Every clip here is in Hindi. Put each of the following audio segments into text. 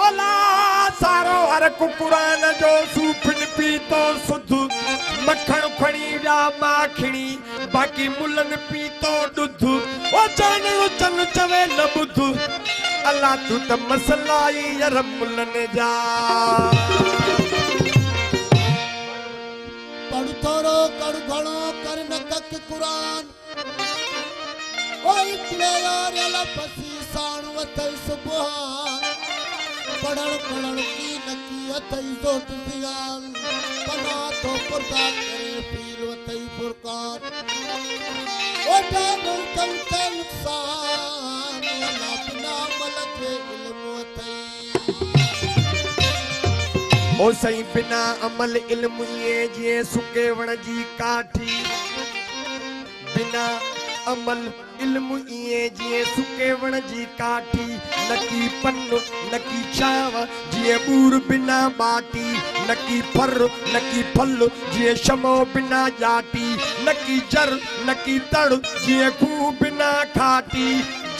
ओला सारो हर कुकुरान जो सूफिन पीतो सुध मखण खणी व्या माखणी बाकी मुलन पीतो दुध ओ जानू चन चवे न बुध अल्लाह तू त मसलाई यार मुलन जा पढ़ थोरो कर घणो कर न कक कुरान ओ इतले यार अला पसी साण वथई सुभान पढ़ण पढ़ण की नकी अथई जोत सियाल पना तो पर्दा करे पीर वथई फुरकान ओ जानू चन ते नुकसान अला बिना मलक इल्म वथई ओ सही बिना अमल इल्म ये जे सुके वण जी काठी बिना अमल इल्म ये जे सुके वण जी काठी नकी पन नकी चाव जे बूर बिना बाटी नकी फर नकी फल जे शमो बिना जाटी नकी जर नकी तड़ जे खू बिना खाटी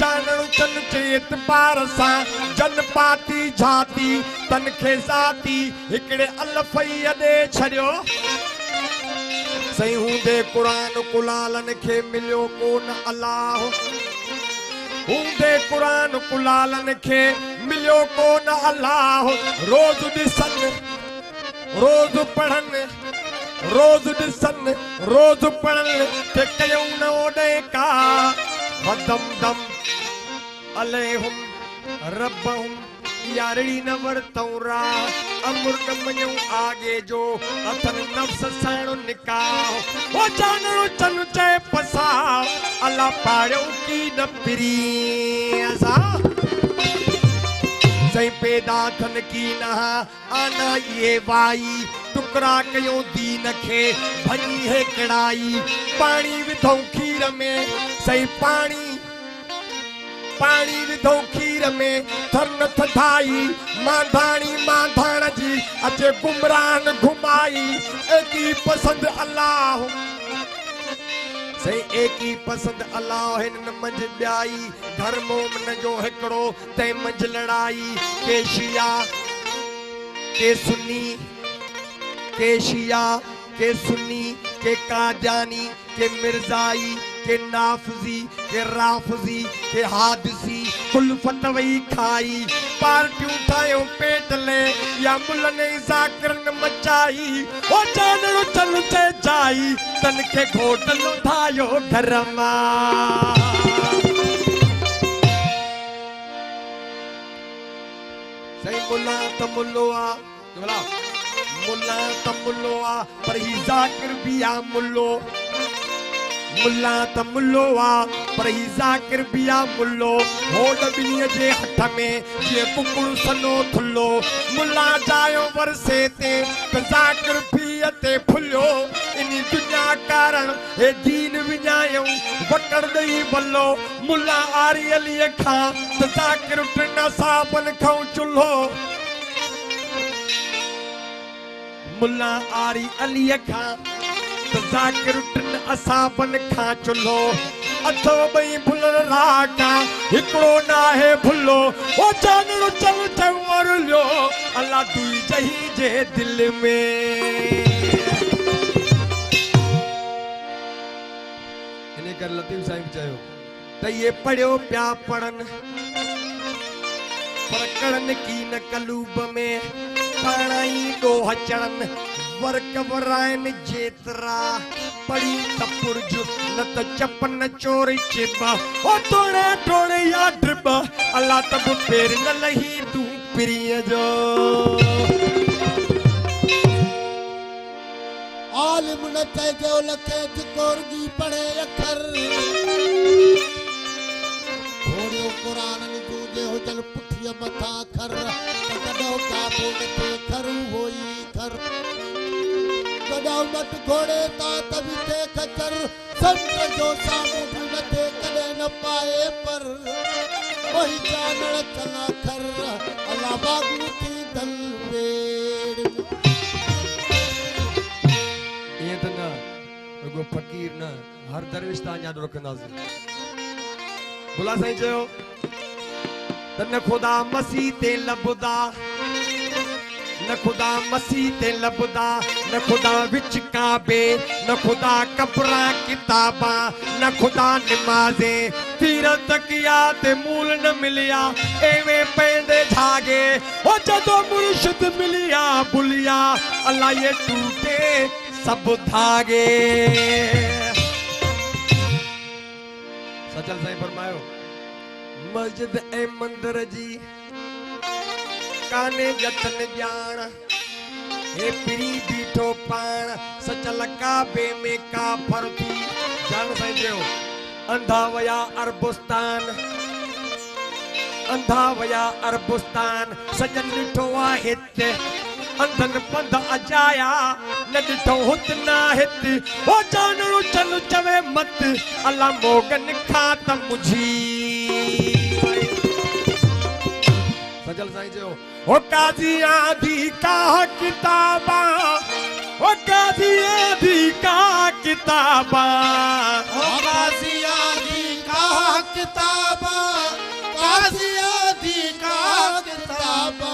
जानण चन चेत पार सा जन पाती झाती तन खे ज़ाती हिकड़े अलफई दे छड़ियो सही हूंदे कुरान कुलालन खे मिलियो कोन अल्लाह हूंदे कुरान कुलालन खे मिलियो कोन अल्लाह रोज ॾिसन रोज पढ़न रोज ॾिसन रोज पढ़न ते कयूं न ओॾे का वदम दम अलैहुम रब्बहुम यारड़ी न वरतऊं रा अमुर न मञूं आगे जो अथन नफ्स साणो निकाह वो जानणो चन चए पसा अल्लाह पाड़ियो की न पिरी असा सही पैदा थन की नहा आना ये वाई टुकड़ा कयो दीन खे भई है कड़ाई पानी विधो खीर में सही पानी विधो खीर में थर न थधाई मांधाणी मांधाण जी अचे गुमरान घुमाई एक ही पसंद अल्लाह सही एक ही पसंद अल्लाह हिन मंझ ॿियाई घर मोमन जो हिकिड़ो तंहिं मंझ लड़ाई के शिया के सुन्नी के शिया के सुन्नी के काजानी के मिर्जाई के नाफजी के राफजी के हादसी कुल फतवई खाई पार्टियूं ठाहियूं पेट ले या मुलन ज़ाकिरन मचाई ओ जानणो चन ते जाई तन खे घोट लुधायो घर मां सही मुला त मुल्लो आ बोला मुला त मुल्लो आ पर ही ज़ाकिर भी आ मुल्लो मुल्ला त मुल्लो आ पर ही ज़ाकिर भी आ मुल्लो होड़ ॿिन्हीअ जे हथ में जीअं कुकुड़ सनो थुल्लो मुल्ला जायो वरसे ते त ज़ाकिर पीअ ते फुलियो इन दुनिया कारण हे दीन विञायूं वकड़ ॾेई बल्लो मुल्ला आरी अलीअ खां त ज़ाकिर टिन साहबनि खां चुल्हो मुल्ला आरी अलीअ खां त ज़ाकिर टिन असाबन खां चुल्हो अथो ॿई भुलर राका हिकिड़ो न आहे भुल्लो ओ जानणो चल चवर लियो अल्लाह दुई जही जे दिल में इन कर लतीफ़ साहिब चयो त ये पढ़ियो पिया पढ़न पर कड़न की न कलूब में पाणाई ॾोह चढ़न वर्क वराइन जेतरा पड़ी तपुरज न त चपन चोरी चिबा ओ तोड़े तोड़े या ड्रिबा अल्लाह तब फेर न लही तू प्रिय जो आलिम न ते जो लखे जिकोरगी पढ़े अखर घोड़ियो कुरान न जूजे हो जल पुठिया मथा खर कदो काबू ते खरू होई खर कदो मत घोड़े ता तभी ते खचर संत जो सामू न ते कदे न पाए पर वही जानड़ चला खर अल्लाह बागू की दल वेड़ ये त न रुगो फकीर न हर दरवेश ता याद रखंदासीं बुला साईं चयो त न ख़ुदा मसीह ते लभदा, न ख़ुदा मसीह ते लभदा, न ख़ुदा विच काबे, न ख़ुदा कब्रां किताबां, न ख़ुदा निमाज़े तीर तकिया ते मूल न मिलिया एवें पैंदे झागे। ओ जदों मुर्शिद मिलिया बुलिया अल्लाह ये टूटे सब धागे। सचल साईं फरमायो मस्जिद ऐं मंदिर जी काने जतन जान, हे पिरी बीठो पाण सचल काबे में काफर थी जान साईं जो। अंधा वया अरबुस्तान, अंधा वया अरबुस्तान सजन ॾिठो आ हित, अंधन पंध अजाया न ॾिठो हुत ना हित। ओ जानणो चल चवे मत अल्लाह मोगन खां त मुझी। सजल साईं जो ओ काजी आधी का किताबा, ओ काजी आधी का किताबा, ओ काजी आधी का किताबा, काजी आधी का किताबा।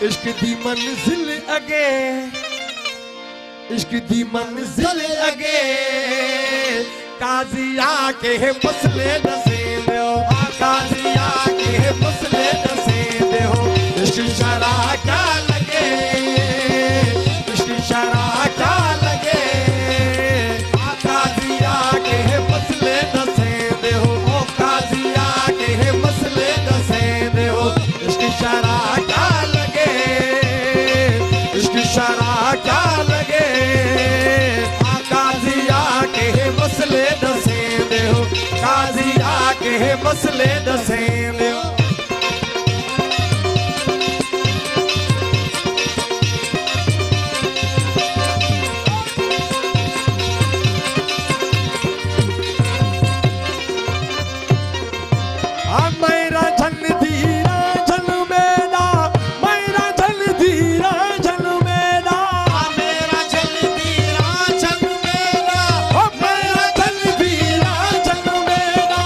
इश्क दी मंजिल अगे, इश्क दी मंजिल अगे काजी आके मसले दसे दो, काजी आके मसले दसे दो। इश्क शरा क्या लगे, इश्क शरा क्या लगे काजी आके मसले दसे दो, काजी आके मसले दसे दो। इश्क शरा क्या लगे, इश्क शरा क्या लगे काजी आके मसले दसे दो, काजी आके मसले दसे दो। मेरा झल धीरा झल मेरा, मेरा झल धीरा झल मेरा, मेरा झल धीरा झल मेरा, ओ मेरा झल धीरा झल मेरा,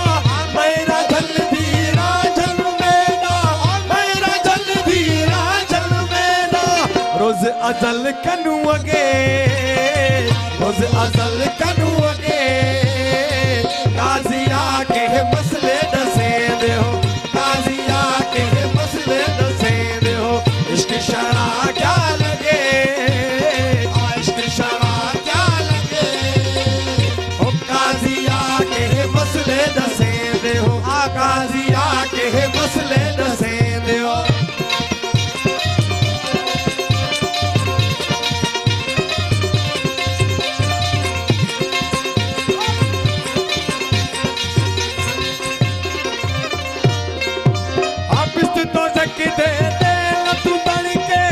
मेरा झल धीरा झल मेरा, मेरा झल धीरा झल मेरा। रोज अजल कनू अगे, रोज अजल कनू अगे काजी आके मसले दसे दो, काजी आके मसले दसे दो। इश्क शरा क्या लगे, इश्क शरा क्या लगे ओ काजी आके मसले दसे दो, काजी आके मसले दसे दो। दे दे न तू तड़के,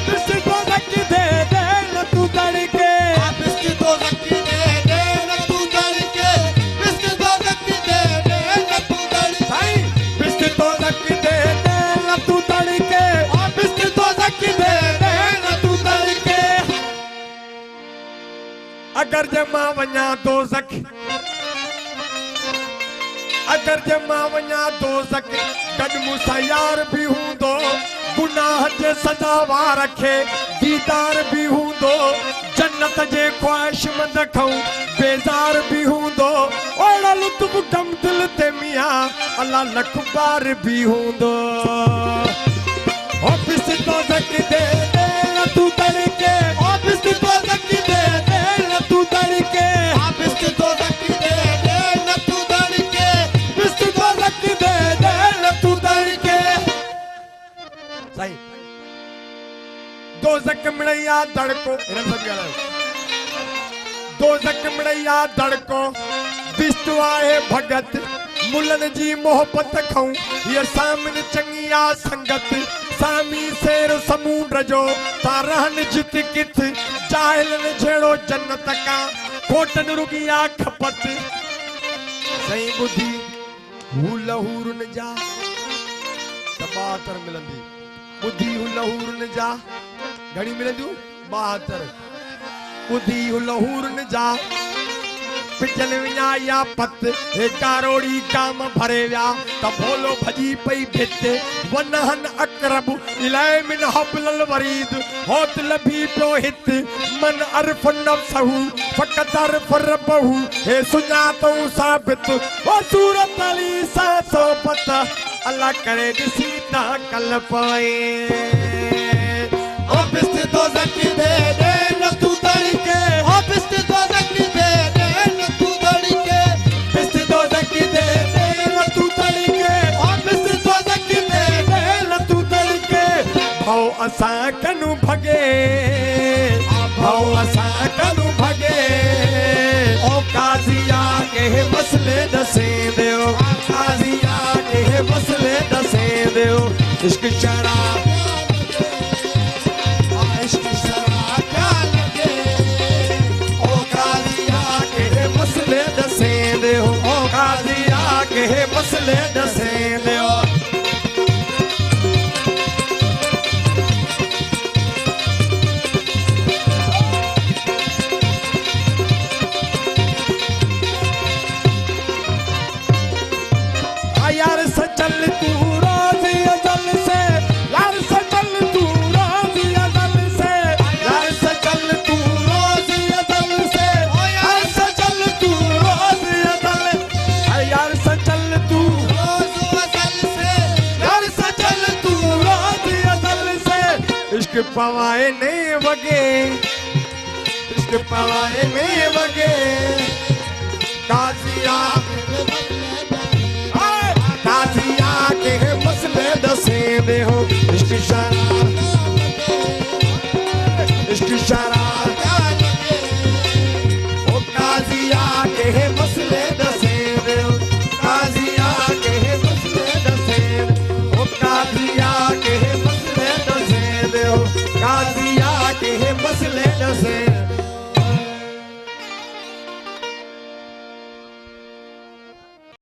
बिस्ती तो रख दे दे न तू तड़के, बिस्ती तो रख दे दे न तू तड़के, बिस्ती तो रख दे दे न तू तड़के। साईं बिस्ती तो रख दे दे न तू तड़के, बिस्ती तो रख दे दे न तू तड़के। अगर जमा वञा दोज़ख, अगर जमा वञा दोज़ख गॾु मूंसां यार बि हूंदो, गुनाह जे सजावा रखे दीदार बि हूंदो, जन्नत जे ख्वाहिशमंद खां बेज़ार बि हूंदो। ओड़ा लुत्फ़ गम दिल ते मियां अल्लाह लख बार बि हूंदो। ओ बिस्ती तो रख दे दे न तू तड़के, ओ बिस्ती तो रख दे दे न तू तड़के, बिस्ती तो रख दे दे न तू तड़के, बिस्ती तो रख दे दे न तू तड़के। साईं दोज़ख मिड़ैया दड़को, हिननि सभु ॻाल्हायो दोज़ख मिड़ैया दड़को, बिस्तु आहे भगत मुलनि जी मोहबत खां, हीअ सामिन चङी आ संगत, सामी शेर समूंड जो तारहन जित किथ, जाहिलनि जहिड़ो जन्नत का खोटन रुगिया खपत। सही ॿुधी हू लहूरन जा त 72 मिलंदी, ॿुधी हू लहूरन जा घणी मिलंदियूं 72, ॿुधी हू लहूरन जा पिजल विया या पत हे कारोड़ी काम भरे विया त भोलो भजी पई भित वनहन अकरब इलाए मिन हबलल वरीद होत लभी पियो हित मन अरफ नफ्सहू फकत अरफ रबहू हे सुञातो साबित ओ सूरत अली सा सोबत अल्लाह करे ॾिसी ता कल पाए ओ बिस्त तो ज़की दे दे न तू तड़के ओ बिस्त तो ज़की दे दे न तू तड़के बिस्त तो ज़की दे दे न तू तड़के ओ बिस्त तो ज़की दे दे न तू तड़के भाऊ असां कनु भगे भाऊ असां कनु भगे ओ काज़िया के मसले दसे दियो काज़िया के मसले दसे दियो इश्क शराब इश्क शराब क्या लगे ओ काज़िया के मसले दसे दियो ओ काज़िया के मसले दसे दियो यार सचल तू रोज़ी अज़ल से यार सचल तू रोज़ी अज़ल से यार सचल तू रोज़ी अज़ल से यार सचल तू रोज़ी अज़ल यार सचल तू रोज़ वसल से यार सचल तू रोज़ी अज़ल से इश्क पवाए ने वगे इश्क पवाए ने वगे काज़िया काज़िया के मसले दसे दे हो इश्क शराब इश्क शराब क्या लगे ओ काज़िया के मसले दसे दे हो काज़िया के मसले दसे ओ काज़िया के मसले दसे दे हो काज़िया